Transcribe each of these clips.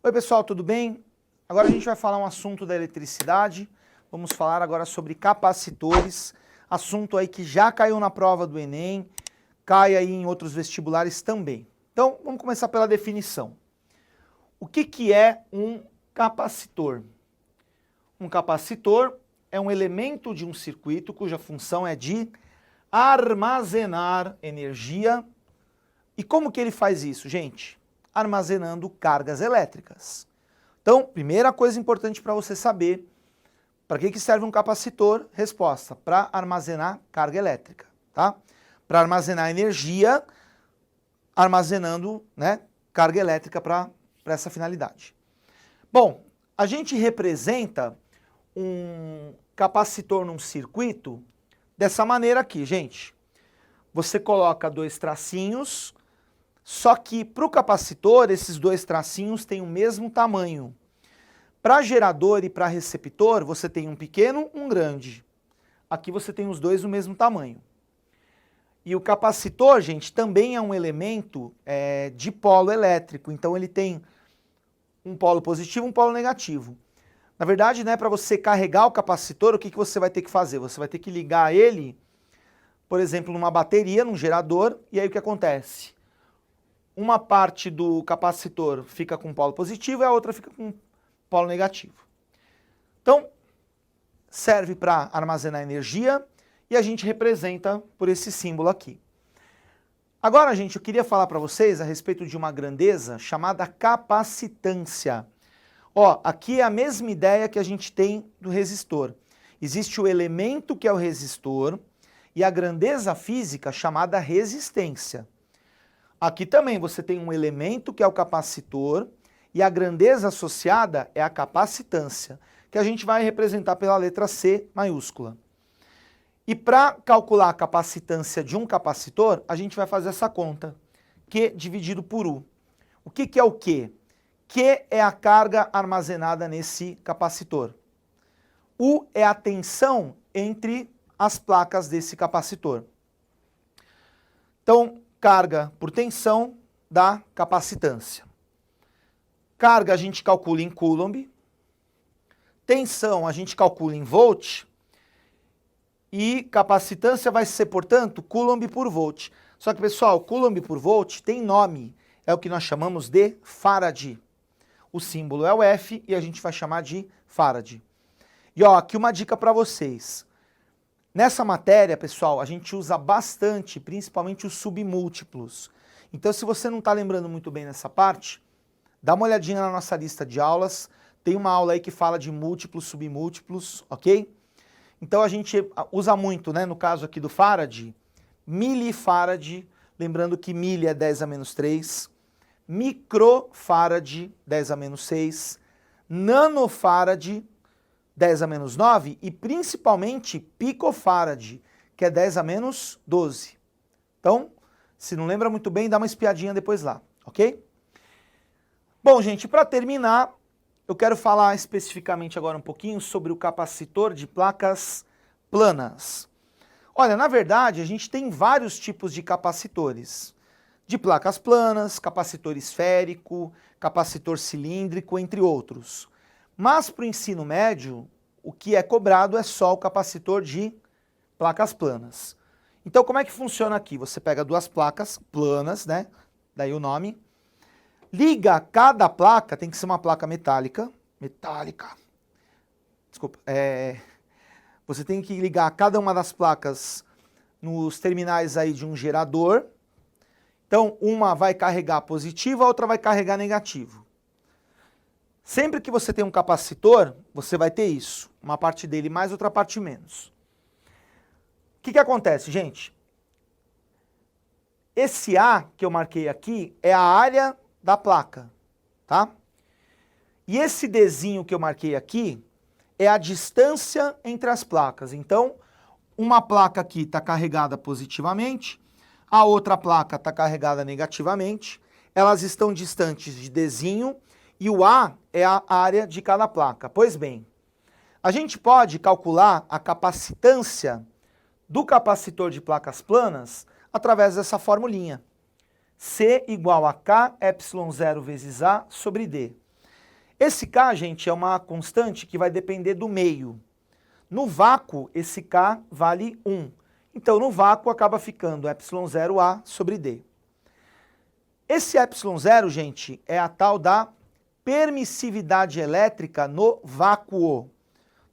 Oi pessoal, tudo bem? Agora a gente vai falar um assunto da eletricidade. Vamos falar agora sobre capacitores, assunto aí que já caiu na prova do Enem, cai aí em outros vestibulares também. Então, vamos começar pela definição. O que é um capacitor? Um capacitor é um elemento de um circuito cuja função é de armazenar energia. E como que ele faz isso, gente? Armazenando cargas elétricas. Então, primeira coisa importante para você saber, para que serve um capacitor? Resposta, para armazenar carga elétrica, tá? Para armazenar energia, armazenando, né, carga elétrica para essa finalidade. Bom, a gente representa um capacitor num circuito dessa maneira aqui, gente. Você coloca dois tracinhos, só que para o capacitor, esses dois tracinhos têm o mesmo tamanho. Para gerador e para receptor, você tem um pequeno, um grande. Aqui você tem os dois do mesmo tamanho. E o capacitor, gente, também é um elemento de polo elétrico. Então ele tem um polo positivo e um polo negativo. Na verdade, né, para você carregar o capacitor, o que você vai ter que fazer? Você vai ter que ligar ele, por exemplo, numa bateria, num gerador, e aí o que acontece? Uma parte do capacitor fica com polo positivo e a outra fica com polo negativo. Então, serve para armazenar energia e a gente representa por esse símbolo aqui. Agora, gente, eu queria falar para vocês a respeito de uma grandeza chamada capacitância. Ó, aqui é a mesma ideia que a gente tem do resistor. Existe o elemento que é o resistor e a grandeza física chamada resistência. Aqui também você tem um elemento que é o capacitor e a grandeza associada é a capacitância, que a gente vai representar pela letra C maiúscula. E para calcular a capacitância de um capacitor, a gente vai fazer essa conta, Q dividido por U. O que é o Q? Q é a carga armazenada nesse capacitor. U é a tensão entre as placas desse capacitor. Então, carga por tensão dá capacitância. Carga a gente calcula em Coulomb. Tensão a gente calcula em volt. E capacitância vai ser, portanto, Coulomb por volt. Só que, pessoal, Coulomb por volt tem nome. É o que nós chamamos de Farad. O símbolo é o F e a gente vai chamar de Farad. E ó, aqui uma dica para vocês. Nessa matéria, pessoal, a gente usa bastante, principalmente os submúltiplos. Então, se você não está lembrando muito bem nessa parte, dá uma olhadinha na nossa lista de aulas. Tem uma aula aí que fala de múltiplos, submúltiplos, ok? Então, a gente usa muito, né, no caso aqui do Farad, milifarad, lembrando que mili é 10 a menos 3, microfarad, 10 a menos 6, nanofarad, 10 a menos 9 e principalmente picofarad, que é 10 a menos 12. Então, se não lembra muito bem, dá uma espiadinha depois lá, ok? Bom, gente, para terminar, eu quero falar especificamente agora um pouquinho sobre o capacitor de placas planas. Olha, na verdade, a gente tem vários tipos de capacitores. De placas planas, capacitor esférico, capacitor cilíndrico, entre outros. Mas para o ensino médio, o que é cobrado é só o capacitor de placas planas. Então, como é que funciona aqui? Você pega duas placas planas, né? Daí o nome. Liga cada placa, tem que ser uma placa metálica. Desculpa. Você tem que ligar cada uma das placas nos terminais aí de um gerador. Então, uma vai carregar positivo, a outra vai carregar negativo. Sempre que você tem um capacitor, você vai ter isso. Uma parte dele mais, outra parte menos. O que acontece, gente? Esse A que eu marquei aqui é a área da placa, tá? E esse Dzinho que eu marquei aqui é a distância entre as placas. Então, uma placa aqui está carregada positivamente, a outra placa está carregada negativamente. Elas estão distantes de Dzinho e o A é a área de cada placa. Pois bem, a gente pode calcular a capacitância do capacitor de placas planas através dessa formulinha. C igual a K, ε0 vezes A sobre D. Esse K, gente, é uma constante que vai depender do meio. No vácuo, esse K vale 1. Então, no vácuo, acaba ficando ε0A sobre D. Esse ε0, gente, é a tal da permissividade elétrica no vácuo.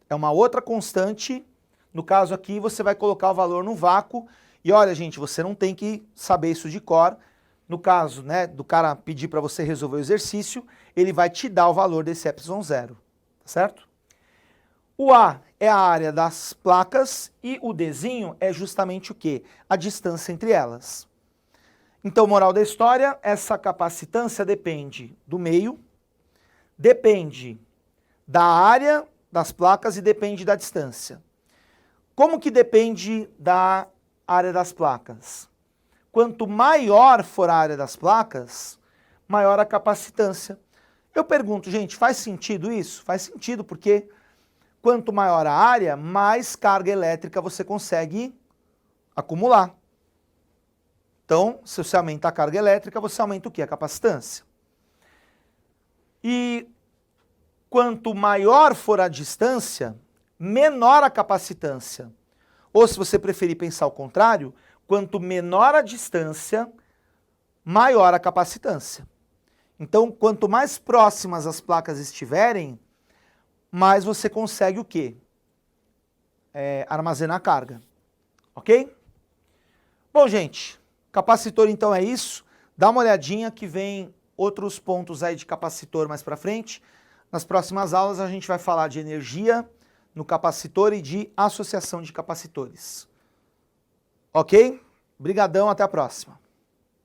É uma outra constante. No caso aqui, você vai colocar o valor no vácuo. E olha, gente, você não tem que saber isso de cor. No caso, né, do cara pedir para você resolver o exercício, ele vai te dar o valor desse ε0, certo? O A é a área das placas e o Dzinho é justamente o quê? A distância entre elas. Então, moral da história, essa capacitância depende do meio, depende da área das placas e depende da distância. Como que depende da área das placas? Quanto maior for a área das placas, maior a capacitância. Eu pergunto, gente, faz sentido isso? Faz sentido, porque quanto maior a área, mais carga elétrica você consegue acumular. Então, se você aumenta a carga elétrica, você aumenta o quê? A capacitância. E quanto maior for a distância, menor a capacitância. Ou se você preferir pensar o contrário, quanto menor a distância, maior a capacitância. Então, quanto mais próximas as placas estiverem, mais você consegue o quê? Armazenar carga. Ok? Bom, gente, capacitor então é isso. Dá uma olhadinha que vem outros pontos aí de capacitor mais para frente. Nas próximas aulas a gente vai falar de energia no capacitor e de associação de capacitores. Ok? Brigadão, até a próxima.